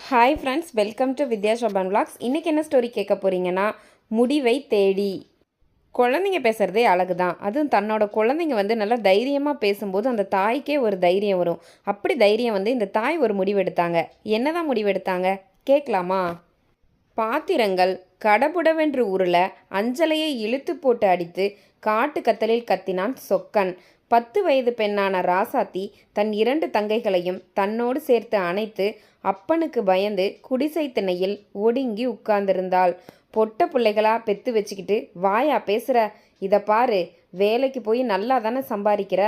Hi friends, welcome to Vidya Shoban vlogs. இன்றைக்கி என்ன story கேட்க போகிறீங்கன்னா, முடிவை தேடி. குழந்தைங்க பேசுகிறதே அழகு தான். அதுவும் தன்னோட குழந்தைங்க நல்லா தைரியமாக பேசும்போது அந்த தாய்க்கே ஒரு தைரியம் வரும். அப்படி தைரியம் இந்த தாய் ஒரு முடிவெடுத்தாங்க. என்னதான் முடிவெடுத்தாங்க கேட்கலாமா? பாத்திரங்கள் கடபுடவென்று உருள அஞ்சலையை இழுத்து போட்டு அடித்து காட்டு கத்தலில் கத்தினான் சொக்கன். 10 வயது பெண்ணான ராசாத்தி தன் 2 தங்கைகளையும் தன்னோடு சேர்த்து அணைத்து அப்பனுக்கு பயந்து குடிசை திண்ணையில் ஒடுங்கி உட்கார்ந்திருந்தாள். பொட்ட பிள்ளைகளா பெத்து வச்சுக்கிட்டு வாயா பேசுகிற? இதை பாரு, வேலைக்கு போய் நல்லா தானே சம்பாதிக்கிற.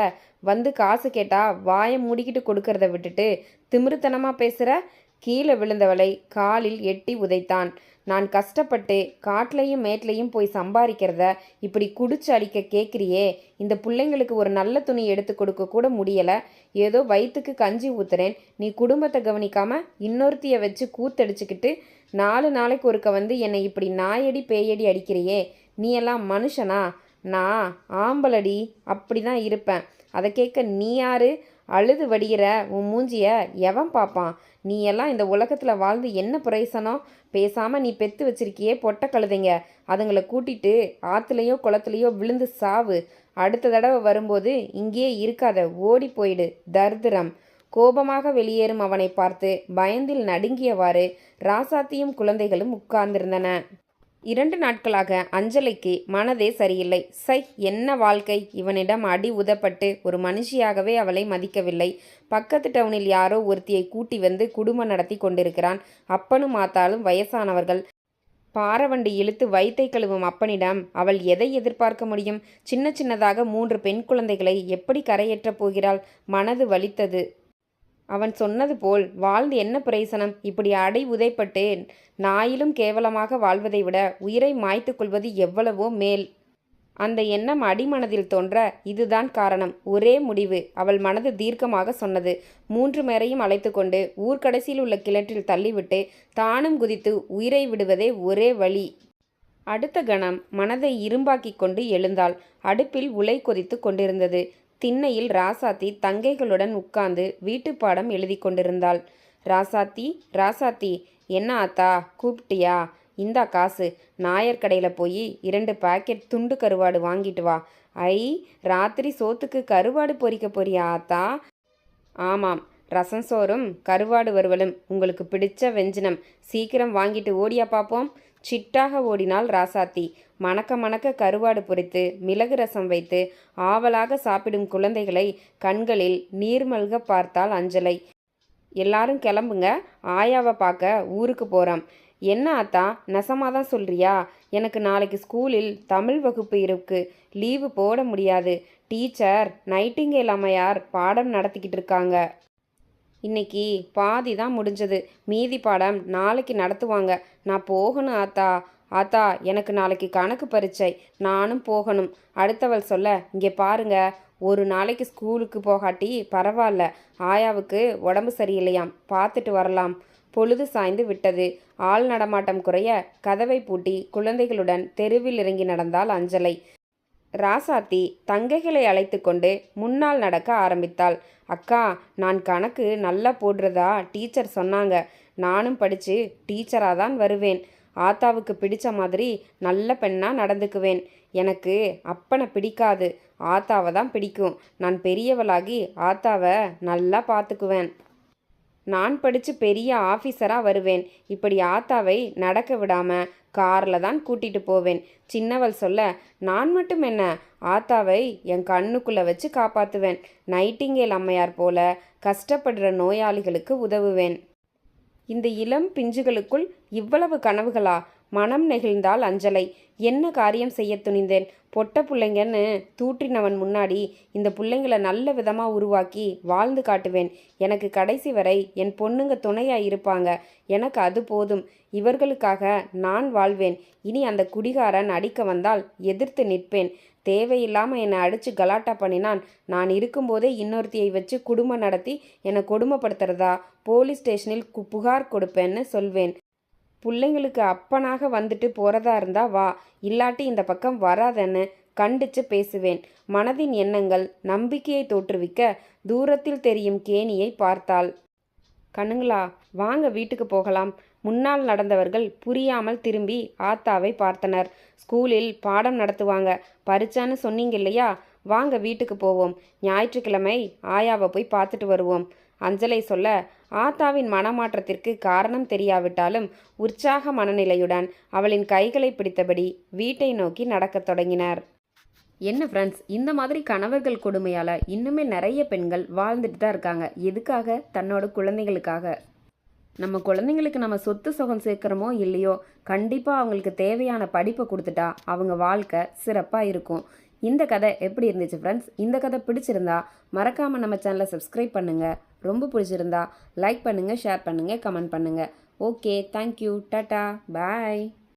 காசு கேட்டா வாயை மூடிக்கிட்டு கொடுக்கறத விட்டுட்டு திமிருத்தனமாக பேசுகிற. கீழே விழுந்தவளை காலில் எட்டி உதைத்தான். நான் கஷ்டப்பட்டு காட்டிலையும் மேட்லையும் போய் சம்பாதிக்கிறத இப்படி குடிச்சு அடிக்க கேட்குறியே? இந்த பிள்ளைங்களுக்கு ஒரு நல்ல துணி எடுத்து கொடுக்க கூட முடியலை. ஏதோ வயிற்றுக்கு கஞ்சி ஊத்துறேன், நீ குடும்பத்தை கவனிக்காமல் இன்னொருத்தியை வச்சு கூத்தடிச்சுக்கிட்டு 4 நாளைக்கு ஒருக்க என்னை இப்படி நாயடி பேயடி அடிக்கிறியே? நீ எல்லாம் மனுஷனா? நான் ஆம்பளடி, அப்படி தான் இருப்பேன். அதை கேட்க நீ யாரு? அழுது வடிகிற உன் மூஞ்சிய எவன் பார்ப்பான்? நீ எல்லாம் இந்த உலகத்தில் வாழ்ந்து என்ன பிரயோசனம்? பேசாமல் நீ பெற்று வச்சிருக்கியே பொட்டை கழுதைங்க, அதுங்களை கூட்டிட்டு ஆற்றுலையோ குளத்துலையோ விழுந்து சாவு. அடுத்த தடவை வரும்போது இங்கேயே இருக்காத, ஓடி போயிடு தர்திரம். கோபமாக வெளியேறும் அவனை பார்த்து பயந்தில் நடுங்கியவாறு ராசாத்தியும் குழந்தைகளும் உட்கார்ந்திருந்தன. 2 நாட்களாக அஞ்சலைக்கு மனதே சரியில்லை. சை, என்ன வாழ்க்கை! இவனிடம் அடி உதப்பட்டு ஒரு மனுஷியாகவே அவளை மதிக்கவில்லை. பக்கத்து டவுனில் யாரோ ஒருத்தியை கூட்டி குடும்பம் நடத்தி கொண்டிருக்கிறான். அப்பனும் மாத்தாலும் வயசானவர்கள். பாரவண்டி இழுத்து வயித்தை கழுவும் அப்பனிடம் அவள் எதை எதிர்பார்க்க முடியும்? சின்னதாக 3 பெண் குழந்தைகளை எப்படி கரையேற்றப் போகிறாள்? மனது வலித்தது. அவன் சொன்னது போல் வாழ்ந்து என்ன பிரயோசனம்? இப்படி அடை உதைப்பட்டு நாயிலும் கேவலமாக வாழ்வதை விட உயிரை மாய்த்து கொள்வது எவ்வளவோ மேல். அந்த எண்ணம் அடிமனதில் தோன்ற இதுதான் காரணம். ஒரே முடிவு. அவள் மனது தீர்க்கமாக சொன்னது. 3 பேரையும் அழைத்து கொண்டு ஊர்க்கடைசியில் உள்ள கிணற்றில் தள்ளிவிட்டு தானும் குதித்து உயிரை விடுவதே ஒரே வழி. அடுத்த கணம் மனதை இரும்பாக்கி கொண்டு எழுந்தாள். அடுப்பில் உலை கொதித்து கொண்டிருந்தது. திண்ணையில் ராசாத்தி தங்கைகளுடன் உட்கார்ந்து வீட்டுப்பாடம் எழுதி கொண்டிருந்தாள். ராசாத்தி, ராசாத்தி, என்ன ஆத்தா கூப்பிட்டியா? இந்தா காசு, நாயர் கடையில் போய் 2 பாக்கெட் துண்டு கருவாடு வாங்கிட்டு வா. ஐ, ராத்திரி சோத்துக்கு கருவாடு பொரிக்க போறியா ஆத்தா? ஆமாம், ரசம் சோறும் கருவாடு வறுவலும் உங்களுக்கு பிடிச்ச வெஞ்சினம். சீக்கிரம் வாங்கிட்டு ஓடியா பார்ப்போம். சிட்டாக ஓடினாள் ராசாத்தி. மணக்க மணக்க கருவாடு பொரித்து மிளகு ரசம் வைத்து ஆவலாக சாப்பிடும் குழந்தைகளை கண்களில் நீர்மல்க பார்த்தாள் அஞ்சலை. எல்லாரும் கிளம்புங்க, ஆயாவை பார்க்க ஊருக்கு போகிறோம். என்ன ஆத்தா, நெசமாதான் சொல்றியா? எனக்கு நாளைக்கு ஸ்கூலில் தமிழ் வகுப்பு இருக்கு, லீவு போட முடியாது. டீச்சர் நைட்டிங்கேல் அம்மையார் பாடம் நடத்திக்கிட்டு இருக்காங்க. இன்னைக்கு பாதி தான் முடிஞ்சது, மீதி பாடம் நாளைக்கு நடத்துவாங்க. நான் போகணும் ஆத்தா. ஆத்தா, எனக்கு நாளைக்கு கணக்கு பரீட்சை, நானும் போகணும். அடுத்தவள் சொல்ல, இங்கே பாருங்க, ஒரு நாளைக்கு ஸ்கூலுக்கு போகாட்டி பரவாயில்ல, ஆயாவுக்கு உடம்பு சரியில்லையாம், பார்த்துட்டு வரலாம். பொழுது சாய்ந்து விட்டது. ஆள் நடமாட்டம் குறைய கதவை பூட்டி குழந்தைகளுடன் தெருவில் இறங்கி நடந்தாள் அஞ்சலை. ராசாத்தி தங்கைகளை அழைத்து கொண்டு முன்னால் நடக்க ஆரம்பித்தாள். அக்கா, நான் கணக்கு நல்லா போடுறதா டீச்சர் சொன்னாங்க. நானும் படித்து டீச்சராக தான் வருவேன். ஆத்தாவுக்கு பிடிச்ச மாதிரி நல்ல பெண்ணாக நடந்துக்குவேன். எனக்கு அப்பனை பிடிக்காது, ஆத்தாவை தான் பிடிக்கும். நான் பெரியவளாகி ஆத்தாவை நல்லா பார்த்துக்குவேன். நான் படித்து பெரிய ஆஃபீஸராக வருவேன். இப்படி ஆத்தாவை நடக்க விடாமல் காரில் தான் கூட்டிகிட்டு போவேன். சின்னவள் சொல்ல, நான் மட்டும் என்ன, ஆத்தாவை என் கண்ணுக்குள்ளே வச்சு காப்பாற்றுவேன். நைட்டிங்கேல் அம்மையார் போல கஷ்டப்படுற நோயாளிகளுக்கு உதவுவேன். இந்த இளம் பிஞ்சுகளுக்குள் இவ்வளவு கனவுகளா? மனம் நெகிழ்ந்தாள் அஞ்சலை. என்ன காரியம் செய்ய துணிந்தேன்? பொட்ட பிள்ளைங்கன்னு தூற்றினவன் முன்னாடி இந்த பிள்ளைங்களை நல்ல விதமாக உருவாக்கி வாழ்ந்து காட்டுவேன். எனக்கு கடைசி வரை என் பொண்ணுங்க துணையாக இருப்பாங்க. எனக்கு அது போதும். இவர்களுக்காக நான் வாழ்வேன். இனி அந்த குடிகாரன் அடிக்க வந்தால் எதிர்த்து நிற்பேன். தேவையில்லாமல் என்னை அடித்து கலாட்டா பண்ணினான். நான் இருக்கும்போதே இன்னொருத்தியை வச்சு குடும்பம் நடத்தி என்னை கொடுமைப்படுத்துறதா போலீஸ் ஸ்டேஷனில் புகார் கொடுப்பேன்னு சொல்வேன். பிள்ளைங்களுக்கு அப்பனாக வந்துட்டு போகிறதா இருந்தா வா, இல்லாட்டி இந்த பக்கம் வராதன்னு கண்டிச்சு பேசுவேன். மனதின் எண்ணங்கள் நம்பிக்கையை தோற்றுவிக்க தூரத்தில் தெரியும் கேணியை பார்த்தாள். கண்ணுங்களா, வாங்க வீட்டுக்கு போகலாம். முன்னால் நடந்தவர்கள் புரியாமல் திரும்பி ஆத்தாவை பார்த்தனர். ஸ்கூலில் பாடம் நடத்துவாங்க, பரீட்சைன்னு சொன்னீங்க இல்லையா? வாங்க வீட்டுக்கு போவோம். ஞாயிற்றுக்கிழமை ஆயாவை போய் பார்த்துட்டு வருவோம். அஞ்சலை சொல்ல, ஆத்தாவின் மனமாற்றத்திற்கு காரணம் தெரியாவிட்டாலும் உற்சாக மனநிலையுடன் அவளின் கைகளை பிடித்தபடி வீட்டை நோக்கி நடக்கத் தொடங்கினர். என்ன ஃப்ரெண்ட்ஸ், இந்த மாதிரி கணவர்கள் கொடுமையால் இன்னுமே நிறைய பெண்கள் வாழ்ந்துட்டு தான் இருக்காங்க. எதுக்காக? தன்னோட குழந்தைகளுக்காக. நம்ம குழந்தைங்களுக்கு நம்ம சொத்து சுகம் சேர்க்குறோமோ இல்லையோ, கண்டிப்பாக அவங்களுக்கு தேவையான படிப்பை கொடுத்துட்டா அவங்க வாழ்க்கை சிறப்பாக இருக்கும். இந்த கதை எப்படி இருந்துச்சு ஃப்ரெண்ட்ஸ்? இந்த கதை பிடிச்சிருந்தா மறக்காமல் நம்ம சேனலை சப்ஸ்கிரைப் பண்ணுங்கள். ரொம்ப பிடிச்சிருந்தா லைக் பண்ணுங்கள், ஷேர் பண்ணுங்கள், கமெண்ட் பண்ணுங்கள். ஓகே, தேங்க்யூ, டாட்டா, பாய்.